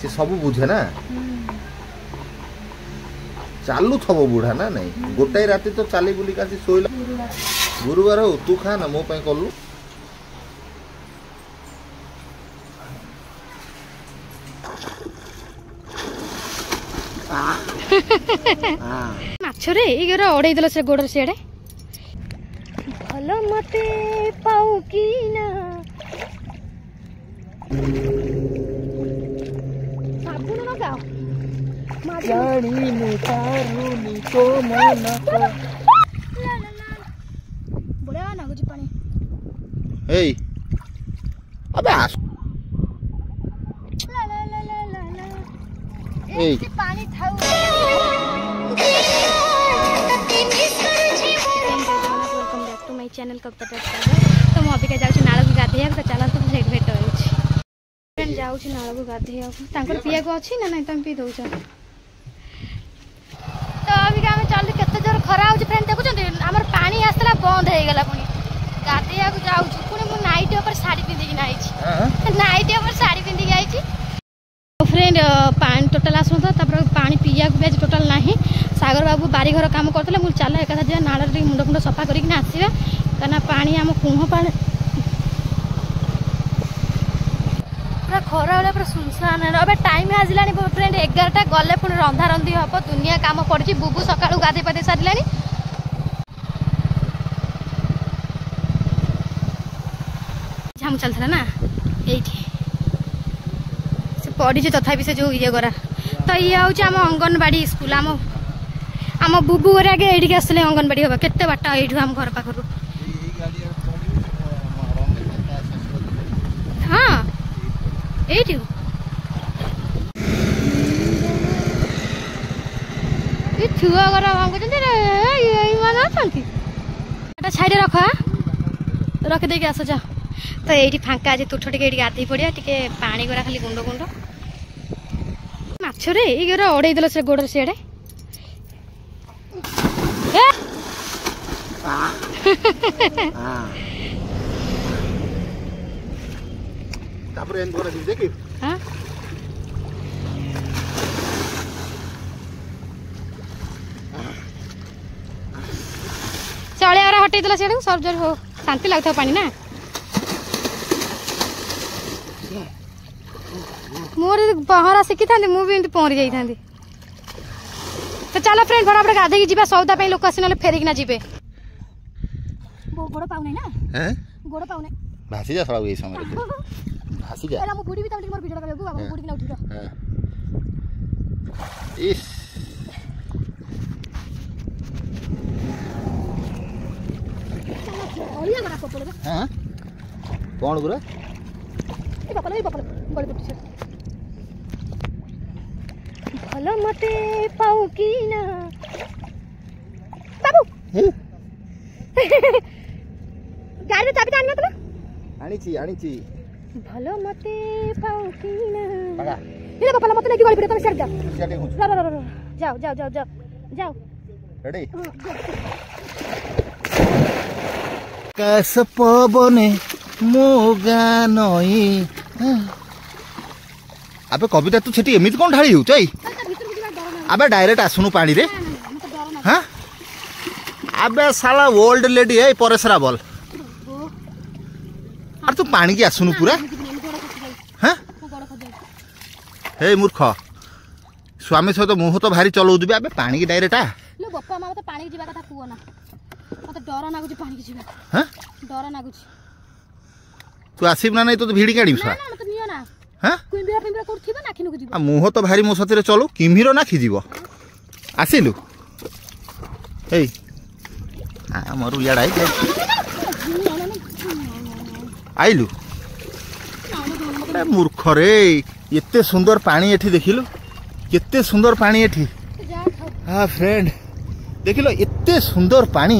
से सब बुझे ना चालू थब बुढ़ा ना नहीं गोटाई राति तो चाली बुली का शोला गुरुवार हो तू खा ना मो पे कलु माछरे एगरा ओडै देला से गोडर सेडे भलो मते पाऊ की ना साबुन लगाओ जानी नु तारू नी को मन को ला ला ला बोला ना गुजी पानी ए अबे आस ला ला ला ला ला ला ए पानी थाऊ चैनल कब तक तो मु अबिका जाउछ नाळ को गाधेया तो चला तो सेट भेट होउछ फ्रेंड जाउछ नाळ को गाधेया तांकर पिया को अछि ना नहीं तुम पी दउछ तो अबिका हम चल केते जोर खरा होछ फ्रेंड देखु छथि हमर पानी आस्तला बंद हे गेला पुनी गाधेया को जाउछ पुनी मु नाइट ऊपर साड़ी पिंदी कि नाइछ नाइट ऊपर साड़ी पिंदी आइछि फ्रेंड पानी टोटल आसु तो तपर पानी पिया को बेज टोटल नाही सागर बाबू बारी घर काम करतले मु चल एका जे नाळ रे मुंड मुंड सफा करी कि आसीबा कना पानी आम कुह पानी पूरा खरा वाला पूरा सुनसान अब टाइम आजलानी फ्रेंड 11टा गले पुणी रंधा रंधी हम दुनिया काम पड़ी बुबू सका गाधे पाधे सारे झामु चलता ना ये पड़ी तथापि से जो ये करा तो ये हूँ आम अंगनवाड़ी स्कूल आम बुबू घर आगे ये आसले अंगनवाड़ी हम केते बाट ये आम घर पाखर हाँ ये छुआ घर छाई रख रखिदे आस जा तो ये फांका आज तुठ टे गाधे पड़िया टे पानी गरा खाली गुंड गुंड माछरे ये ओडै देल से गोडर सियाडे तापर एन कोना दिस देखि हां चले आरा हटै देला सेडू सब जर हो शांति लागथा पानी ना मोर पहरा शिखी था मु भी पहरी जाइथांदी तो चलो फ्रेंड फटाफट गाधे की जीवा सौदा पे लोक आसी न फेरिक ना जीवे गोड़ पाउ नै ना हैं गोड़ पाउ नै भासी जा सळा ए समय भासी जा एला मु बुडी भी तमटी मोर वीडियो लगाबो बाबा बुडी ना उठी र इस ओलिया बरा पपल हां कोन गुरा ए पपल बड़ी पट्टी से भलो मते पाऊ की ना बाबू गाड़ी चाबी तो आना आनी छी भलो मते पाऊ की ना पगा ये पापा मते लेके गली पे तुम सेट जाओ सेटिंग हो जाओ जाओ जाओ जाओ जाओ रेडी कस पवने मोगा नई अबे कविता तू छेटी एमित कोन ढाली हो चई अबे डायरेक्ट आसुनु पानी रे हां अबे साला ओल्ड लेडी है परेसरा बोल अरे तू पानी की आसुनु पूरा हां हे मूर्ख स्वामी सहित मुह तो भारी चलौ दिबे अबे पानी की डायरेक्ट आ लो बप्पा मामा तो पानी की जीवा कथा कुओ ना मते डर नागुची पानी की जीवा हां डर नागुची तू आसीब ना नहीं तो भिड़ी काढी ना ना मते नियो ना हां कुइबिरा पिंबिरा कोठ थिबा नाखिनु को जीवा मुह तो भारी मो सतीरे चलू किमिरो नाखी जीव आसिलु हे मरु याड आई आइलु अरे मूर्ख रे एते सुंदर पानी एठी देखिलु केते सुंदर पानी एठी हां फ्रेंड देखिलो एते सुंदर पानी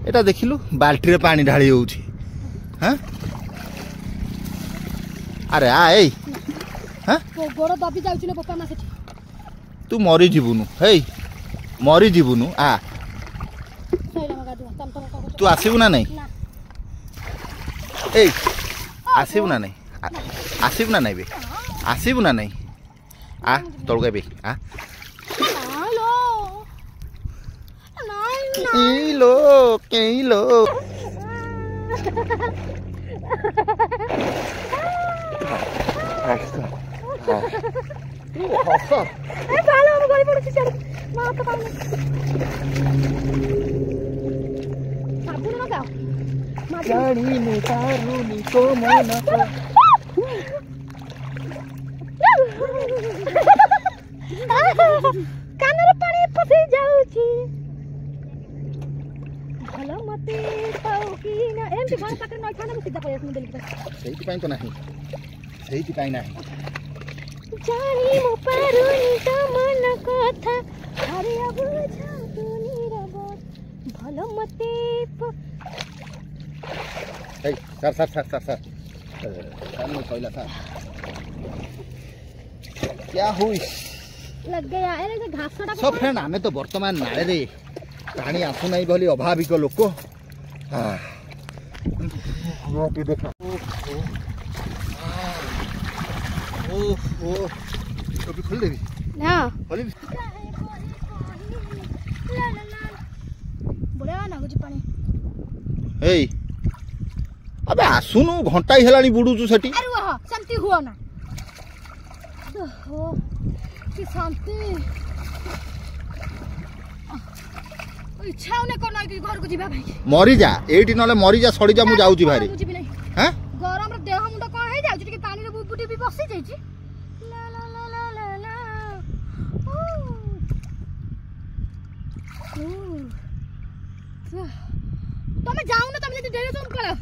एटा देखिलु बाल्टी रे पानी ढाली होउची हां अरे आ ए हां गोड़ दबी जाउची ने बप्पा मा सेठी तू मरी जीवुनु हे मरी जीवुनु आ तू आसीबु ना नहीं ए आसीबु ना नहीं आसीबु ना नहीं बे आसीबु ना नहीं आ तळु बे आ केलो कानर पानी पसी जाउची भलो मते पाउ की ना एमती घर पाटे नय खाना सीधा पय आसम देली सेहिति पई तो नाही सेहिति पई नाही जानी मो पारुनी तो मन कथा अरे अब जातुनी रब भलो मते ए सर सामने कोइला था क्या हुई लग गया अरे से घासटा सब फ्रेंड हमें तो वर्तमान नाले रे पानी आसु नहीं बोली अभाविक लोक हां देखा ओ तो भी खोल देबी ना खोली बड़ा ना कुछ पानी ए अबे आसुनु घंटा ही हेलानी बुडुचु सेठी अरे वाह शांति हुआ ना ओहो की शांति इच्छा होने को नहीं कि घर को जीवा भाई मरी जा एठी नले मरी जा सड़ी जा मु जाउची भारी हैं गरम रे देह मुंड कोन हे जाउची कि पानी रे बुबुटी भी बसी जाईची ला ला ला ला ला ला तमे जाऊ ना तमे जदी डेरे जोन करा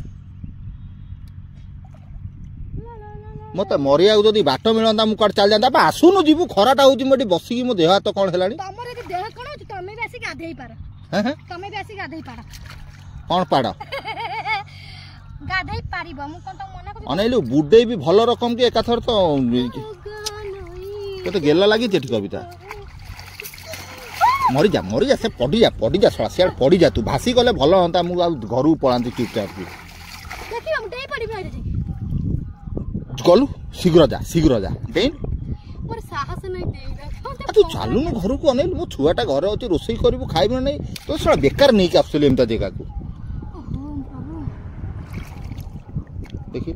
मते मरिया जदी बाट मिलंदा मु कट चल जांदा बा आसुनु जीवु खराटा होउची मोटी बसी की मो देह हाथ कोन हेलानी तमरे जे देह कोन होची तमे बेसी गाधेई पार हैं तमे बेसी गाधेई पार कोन पाड़ गाधेई पारिबो मु कोन त मना को अनैलु बुडे भी भलो रकम के एकाथर तो तो गेला लागी जेठी कविता मरी जा से पड़ी जा सळा से पड़ी जा तू भासी गले भलो हंता मु घरु पळांती चुपचाप देखि हम डेई पड़ी भाई रे गलु शीघ्र जा डेन मोर साहस नहीं देगा तू चालू न घर को अनेल मो छुआटा घर अछि रोसई करबो खाइबो नै तो सळा बेकार नै कि आसले एमता जगह को देखि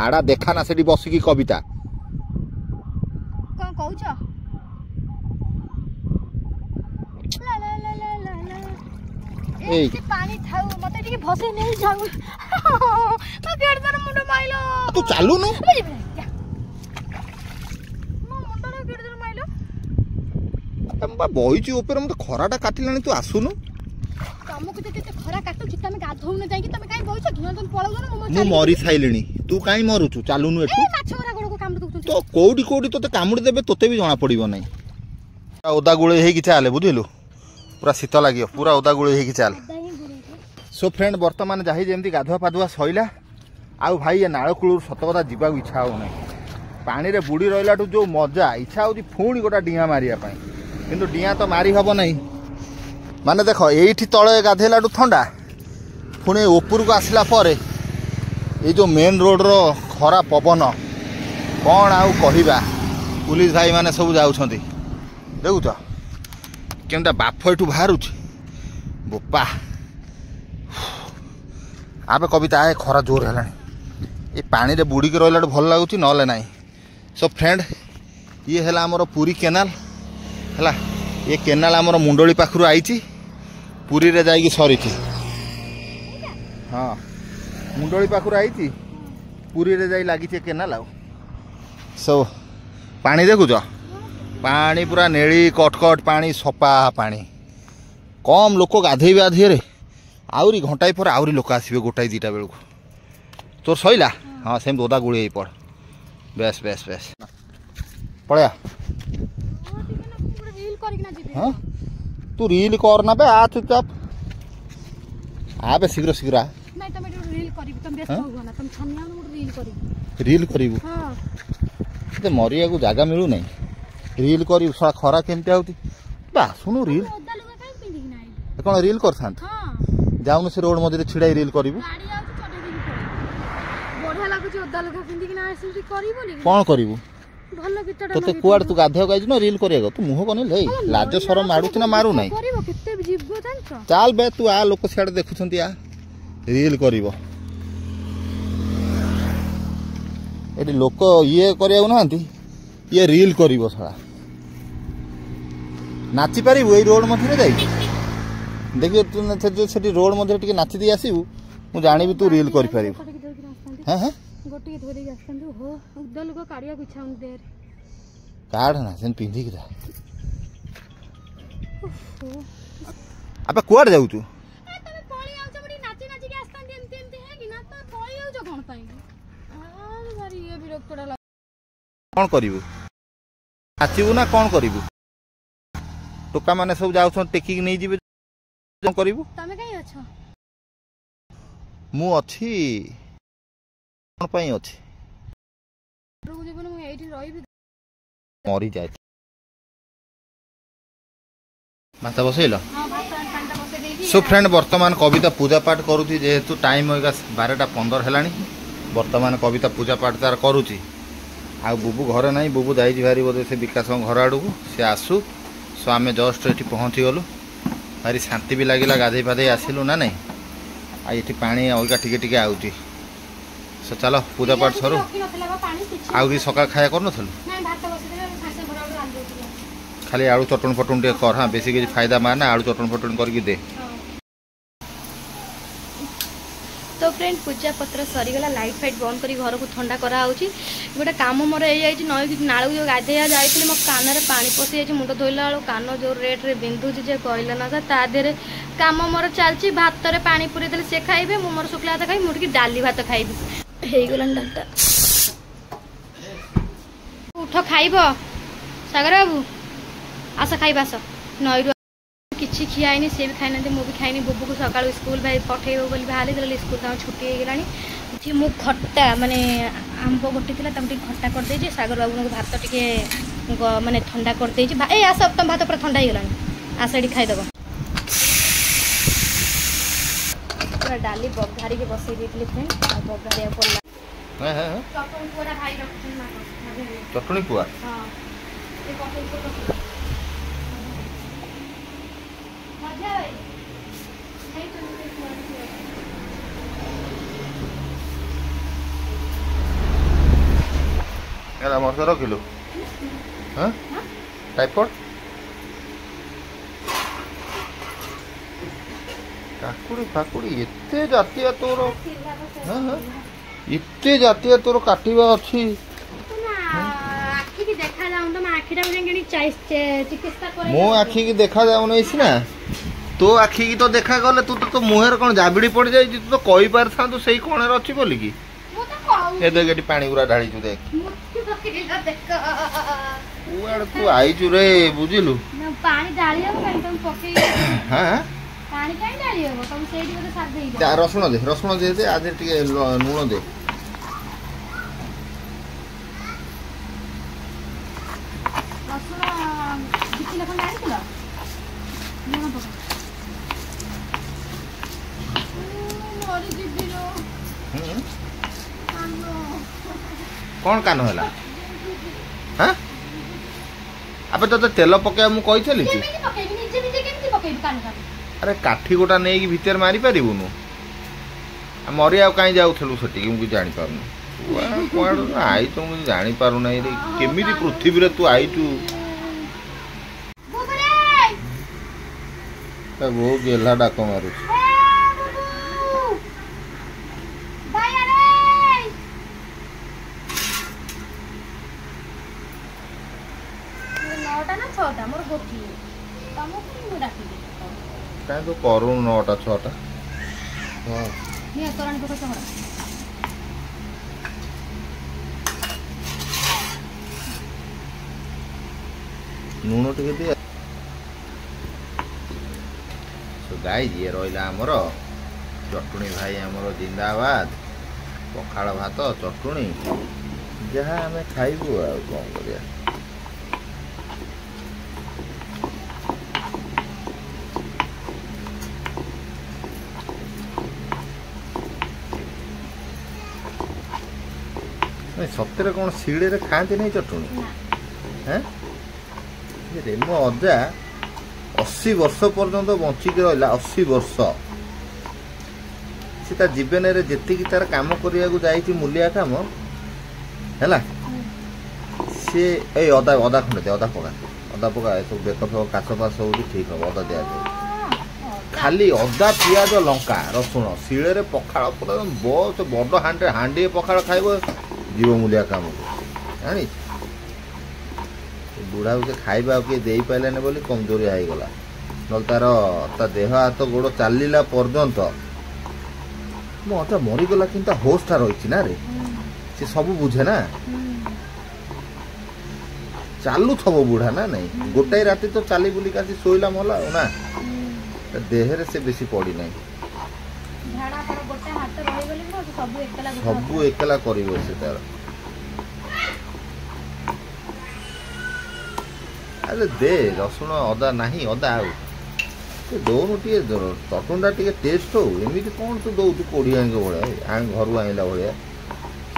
आड़ा देखा ना सेठी बसी की कविता कोन कहू छ ला ला ला ला ला ला ए पानी थाउ मते टिके भसे नै जाऊ तो गेट दर मुंड माइलो तू चालू न तंबा बहिची ऊपर हम तो खराटा काटिलानी तू आसुनु तमको जते खरा काटू छी तमे गाधौ न जाई कि तमे काई बहिछ घिन तम पळौ न मु मरी थाइलिनी तू काई मरुछु चालुनु एठू ए माछरा गोड़ को काम दउ तो कोडी तोते कामुडी देबे तोते भी जणा पड़िबो नै ओदा गुळे हेकी चाले बुझिलु पूरा शीत लागियो पूरा ओदा गुळे हेकी चाल सो फ्रेंड वर्तमान जाहि जेमती गाधुआ पाधुआ सइला आउ भाई ए नाळ कुळुर सतकथा जीवा इच्छा हो नै पानी रे बुडी रहिलाटू जो मजा इच्छा होती फुणी गोटा डिया मारिया पाई किंतु डिया तो मारी हबो नै माने देखो एठी तळे गाधेलाटू ठंडा पुणे ऊपर को आसला पर ये जो मेन रोड रो खरा पवन कौन आउ कहवा पुलिस भाई माने सब जाउछंती देखुछ केमता बाफ एठू बाहर बोपा आबे कविता आए खरा जोर है ये पानी रे बुड़ी के रहिला भल लगुच नले ना सो फ्रेंड ये है आमर पुरी केनाल है ये केनाल आमर मुंडली पाखु आई पुरी रे जाइए सरी हाँ मुंडली पाखु आई पुरी रे जाई लगी केनाल आ सब पानी देखुच पानी पूरा नेली कटकट पानी सपा पानी कम लोक गाधेबे आधे आउरी घंटाई पर आउरी लोक आसबे गोटाई दीटा बेलू तोर सईला हाँ सेम ओदा गुड़ी पड़ बेस बेस बेस पड़या हाँ तू रील कर ना बे आ चुपचाप आ बे शीघ्र शीघ्र रील करू मरिया को जगह मिलू नहीं रील कर खरा केमती आ सुनु रील कौन रील कर जाऊन से रोड मध्य छिड़ा रील करू कौन करू ଭଲ ଗୀତଟା ତତେ କୁଆଡେ ତୁ ଗାଧେଇବାକୁ ଆଇଛୁ ନା ରିଲ୍ କରିବାକୁ? ତୁ ମୁହଁ ବନେଇଲେ ହେଇ ଲାଜ ସରମ ମାଡୁଛି ନା ମାରୁ ନାହିଁ? କରିବ କେତେ ଯିବ ଜାଣିଛ? ଚାଲ ବେ ତୁ ଆ ଲୋକ ସିଆଡେ ଦେଖୁଛନ୍ତି ଆ ରିଲ୍ କରିବ। ଏଠି ଲୋକ ଇଏ କରିବାକୁ ନାହାନ୍ତି, ଇଏ ରିଲ୍ କରିବ ଶଳା। ନାଚି ପାରିବୁ ଏଇ ରୋଡ ମଧ୍ୟରେ ଯାଇକି? ଦେଖିବ ତୁ ସେଠି ରୋଡ ମଧ୍ୟରେ ଟିକେ ନାଚି ଦେଇ ଆସିବୁ, ମୁଁ ଜାଣିବି ତୁ ରିଲ୍ କରିପାରିବୁ। ହଁ ହଁ ଗୋଟିଏ ଧରିକି ଆସିଥାନ୍ତୁ। ହୋ ଉଦା ଲୋକ କାଢିବାକୁ ଇଚ୍ଛା ହଉନି ଦେହରେ। କାଢ ନା ସେମିତି ପିନ୍ଧିକି ଯା। ଆବେ କୁଆଡେ ଯାଉଛୁ? ତମେ ପଳେଇ ଯାଉଛ ବୋଲି ନାଚି ନାଚିକି ଆସିଥାନ୍ତି ଏମିତି ଏମିତି ହେଇକି ନା। ତମେ ପଳେଇ ଯାଉଛ କଣ ପାଇଁ? ଭାରି ଇଏ ବିରକ୍ତଟା ଲାଗୁଛି। କଣ କରିବୁ? ନାଚିବୁ ନା କଣ କରିବୁ? ଟୋକା ମାନେ ସବୁ ଯାଉଛନ୍ତି ଟେକିକି ନେଇଯିବେ, କଣ କରିବୁ? ତମେ କାଇଁ ଅଛ? ମୁଁ ଅଛି। କଣ ପାଇଁ ଅଛି? ଜୀବନ ମୁଁ ଏଇଠି ରହିବି। ମରିଯାଏ। ଭାତ ବସେଇଲ? ସୋ ଫ୍ରେଣ୍ଡ ବର୍ତ୍ତମାନ କବିତା ପୂଜା ପାଠ କରୁଛି, ଯେହେତୁ ଟାଇମ୍ 12:15 ହେଲାଣି। ବର୍ତ୍ତମାନ କବିତା ପୂଜା ପାଠ ତାର କରୁଛି। ଆଉ ବୁବୁ ଘରେ ନାହିଁ, ବୁବୁ ଯାଇଛି ଭାରି ବୋଧେ ସେ ବିକାଶଙ୍କ ଘର ଆଡ଼କୁ, ସେ ଆସୁ। ସୋ ଆମେ ଜଷ୍ଟ ଏଠି ପହଞ୍ଚିଗଲୁ। ଭାରି ଶାନ୍ତି ବି ଲାଗିଲା, ଗାଧେଇ ପାଧେଇ ଆସିଲୁ ନା ନାହିଁ। ଆଉ ଏଠି ପାଣି ଅଲଗା ଟିକେ ଟିକେ ଆଉଛି। ସୋ ଚାଲ ପୂଜା ପାଠ ସରୁ। ଆଉ କିଛି ସକାଳ ଖାଇବା କରୁନଥିଲୁ? ଖାଲି ଆଳୁ ଚଟଣି ଫଟଣି ଟିକେ କର। ହଁ ବେଶୀ କିଛି ଫାଇଦା ମାର ନା, ଆଳୁ ଚଟଣି ଫଟଣି କରିକି ଦେ। तो फ्रेंड पूजा पत्र सरीगला लाइट फाइट बंद कर घर को ठंडा कराऊँगी। गोटे कम मोर ये नई नाल जो गाधेया जाइए मो कान में पानी पशि जाए मुंड धोला बेलू कान जो रेट्रे बिंधुची जे कहले ना ता देहरे कम मोर चलती भात रे पानी पूरी देले से खाइबे मु मोर शुक्ला भात खाई मुझे डाली भात खाइबी हे गलान डालटा उठ खाइब सागर बाबू आस खाइब आस नई किसी खियानी सी भी खाई ना मुझे खाइनी बुबू को सका स्कूल भाई पठेब बोली बाहरी स्कूल छुट्टी हो गलानी मु खट्टा माने आंब गोटी थी खट्टा करदे सागर बाबू को भात टे माने ठंडा करदे ए आस तुम भात पूरा ठंडा हो गलानी आस ये खाईदेव पूरा डाली बघारी के बसई दी फ्रेंड बघारिया पड़ा चटणी पुआ मर्द रखिलु टाइफॉइड काकुड़ी फाकुड़ी एते जातिया तोर एते जातिया तोर काटिबा अछि मो आखि की देखा जाऊ नहीं सिना तो आखि की तो देखा गले तू तो मुहर कौन जाबिड़ी पड़ जाई तू तो कहि पार था तू सही कोणे रछि बोली की ए देख एटी पानी पूरा ढाली छु देख उआड़ तू आई छु रे बुझिलु पानी डालियो काई तुम पके हां पानी काई डालियो तुम सेठी बोले साथ देई जा रसुण दे आदे टिके लूण दे रसुण किछि लखन डालिथिलो लूण पका मोरी जिबिरो कौन कान होला हां अबे तो तेल पके मु कहिथली कि केमिति पकेबी निजे निजे केमिति पकेबी कान कान अरे काठी गोटा नै कि भीतर मारी परिबुनु मरिया काई जाउथलु सटी कि मु जानि पारुनु कोड आई तो मु जानि पारु नै रे केमिति पृथ्वी रे तू आई तू बुबरे त वो गेला डाक मारू मोर गोटी तुमको मु डाकी काहे तो करू 9टा 6टा हां ये तोरण को तो नून टिके दे सो गाइस ये रहिला हमर चटणी भाई हमर जिंदाबाद पखाळ भात चटणी जहाँ हमें खाइबू आ कोन करिया सतरे कौन शिड़े खाती नहीं चटुणी हैं मो अजा 80 वर्ष पर्यंत बंचिक रहा 80 वर्ष से जीवन में जी तार कम करने मूलिया कम है सी अदा अदा खंडे अदा पका सब बेक फेक काश फाश हो ठीक हम अदा दिया खाली अदा पियाज लंका रसुण शिले पखाड़ पूरा बहुत बड़ हांडी पखाड़ खाइब जीव मूलिया कम जानी बुढ़ा के खाइबा किए दे पारे बोली कमजोरिया हो गला न तार देह हाथ गोड़ चलला पर्यंत मो अटा मरीगला कि होशटा रही ना रे सी सब बुझे ना चालू थब बुढ़ा ना नहीं गोटाए राति तो चली बुलिका शोला मला ना देहरे से बेसी पड़ी ना सब एकला कर तार अरे दे रसुण अदा नहीं अदा आउ दौनु टे चटुणा टे टेस्ट हो एमती कौन तू दौ कोड़िया भाया घर आईला भाया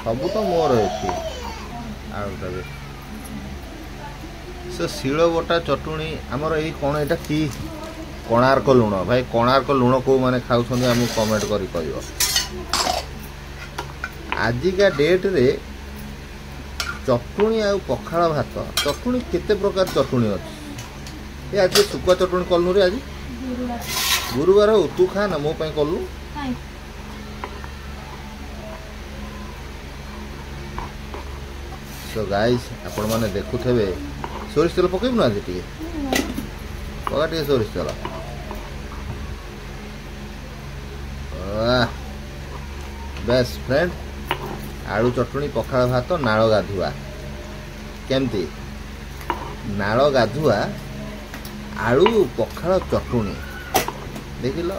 सब तो मोर अच्छी से शिल बटा चटुणी आमर यही कौन यहाँ कि कोणार्क लुण भाई कोणार्क लुण कौ मैंने खाऊँ आम कमेंट कर आजिका डेट रे चटुणी आ पखाड़ भात चटुणी केते प्रकार चटुणी अच्छी ये आज सुखुआ चटुणी कलु रे आज गुरुवार हो तू खा ना मो पाई कलु सो गाइस आपण माने देखुथेबे सोरिष तेल पकेब ना आज टिके पका टिके सोरिष तेल बेस्ट फ्रेंड आलू चटुणी पखाड़ भात नाड़ गाधुआ केमती नाड़ गाधुआ आलू पखाड़ चटुणी देख लो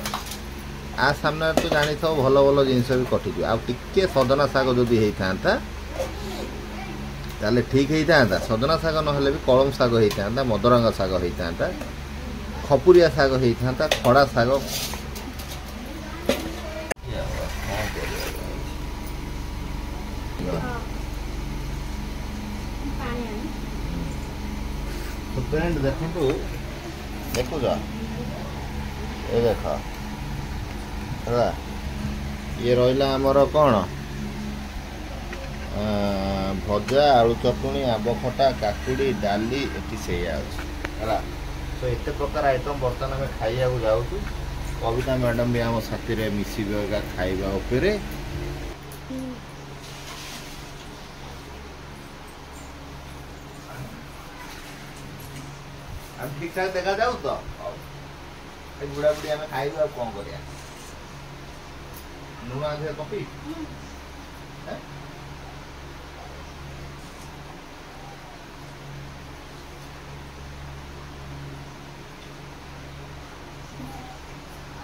आ सामने तो जानी थो भल भल जिनस भी कटिज आ टिके सजना शाग जदि होता ताले ठीक होता सजना शाग ना भी कलम शाग होता मदरंगा शाग होता खपुरिया शाग होता खड़ा शाग फ्रेंड देखु देखुच ये देख है ये रहा आमर कौन भजा आलू चटुणी आंब खटा काकुड़ी डाली ये से है तो एत प्रकार आइटम बर्तमान आम खाइबा जाऊँ कविता मैडम भी आम साथी मिसिबा खाइबा उपरे ठीक ठाक देखा जाऊ तो बुढ़ा बुढ़ी आम खाइबा कौन कर लुण आधे कपी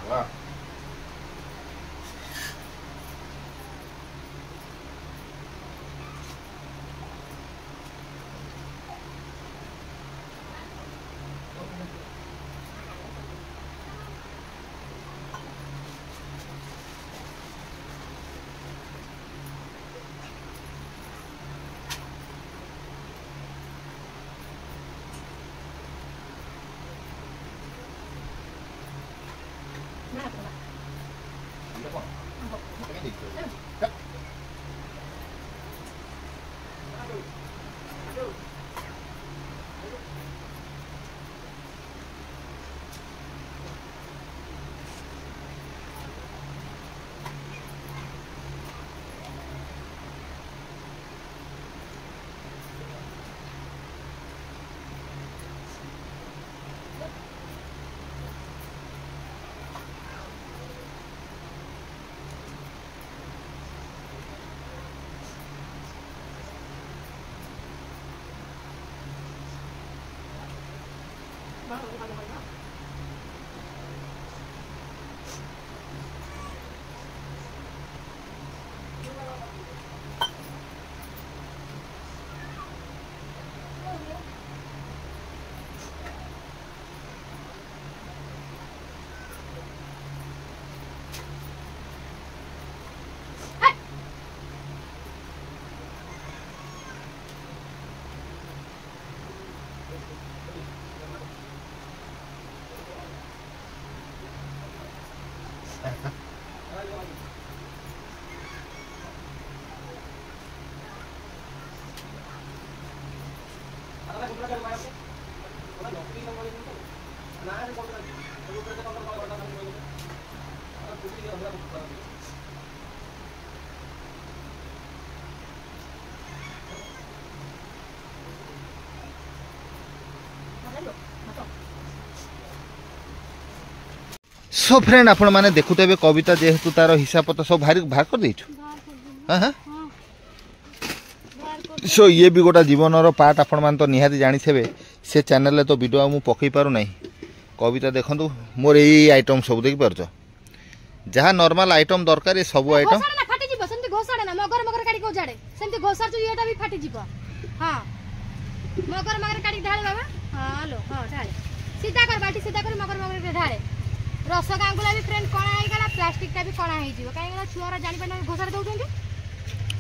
वाह सो फ्रेंड आपण माने देखुते कविता जेहेतु तार हिसाब पत्र सब बाहर कर देछु। हाँ हाँ सो ये भी गोटा जीवन पार्ट आपण मान तो निहाती जानी थे से चैनल तो वीडियो मु पकई पारु नहीं। कविता देखंतु मोर यही आइटम सब देख पारछ जहाँ नॉर्मल आइटम दरकार सब आइटम फाटी जीव सेमती घोसाडे ना मगर मगर काटी को जाडे सेमती घोसार जो एटा भी फाटी जीव। हां मगर मगर काटी ढाळे बाबा। हां लो हां ढाळे सीधा कर बाटी सीधा कर मगर मगर के ढाळे रस गांगुला भी फ्रेंड कोणा आइ गला प्लास्टिक का भी कोणा आइ जीव काई गला छुआरा जानि पन घोसार दउछंती।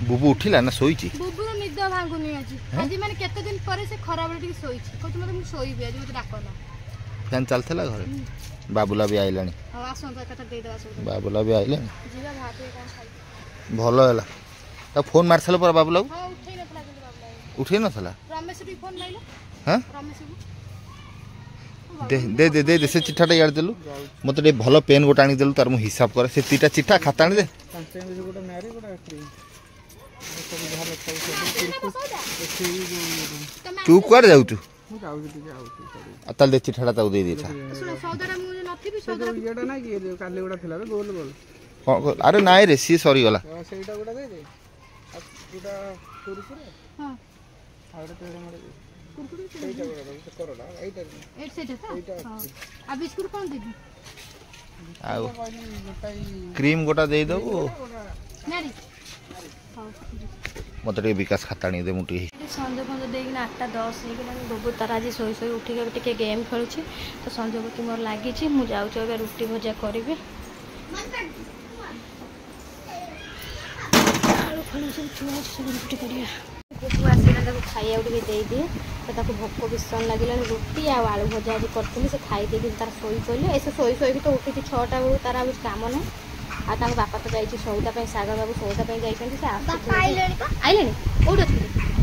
बुबू उठिला ना सोईची बुबू निद भांगुनी अछि आज माने केते दिन परे से खराब रे सोईची कहत मते मु सोईबी आज मते डाकना फैन चलथला घरे बाबूला भी आइलानी। हां आसो तो कथा दे दवा सब बाबूला भी आइलानी जीवा भाते कोन खाइ भलो हला त फोन मारछल पर बाबूला हां उठै नथला जल्दी बाबूला उठै नथला रमेश भी फोन लाइलो। हां रमेश भी दे दे दे दे से चिट्ठाटा यार देलु मते टे भलो पेन गोटा आनी देलु तार मु हिसाब करे से तीटा चिट्ठा खाता आनी दे तू कर जाऊ तू अतल दे चिट्ठाटा ताऊ दे देता सुनो सौदाटा मु नथि भी सौदा येडा ना कि काले गोटा थिला बे गोल गोल अरे नाइ रे सी सॉरी गला सेटा गोटा दे दे आ गोटा कुरकुरे हां आउडे तेरे मरे कुरकुरे सेटा गोटा दे करला एटा एट सेटा था हां आ बिस्कुट कोन देबी आउ क्रीम गोटा दे दो नारी हां मते टे विकास खाता आनी दे मुटी संजय फंज देकिन 8:10 हो बबू तार आज शोई शोई उठिक टिके गेम खेलुँ तो संजय बती मोर लगी मुझे जाऊँ रुटी भजा करी रुटी कर बबू आसला खाया दे दिए तो भोक भीषण लगे रुटी आलू भजा आज करी से खाई तार शोई पड़े ऐसे शोई शोई तो उठी 6टा बेलू तार आज कम ना आ बापा तो जाइए सौदा सागर बाबू सौदा जाइए आइले कौट अच्छे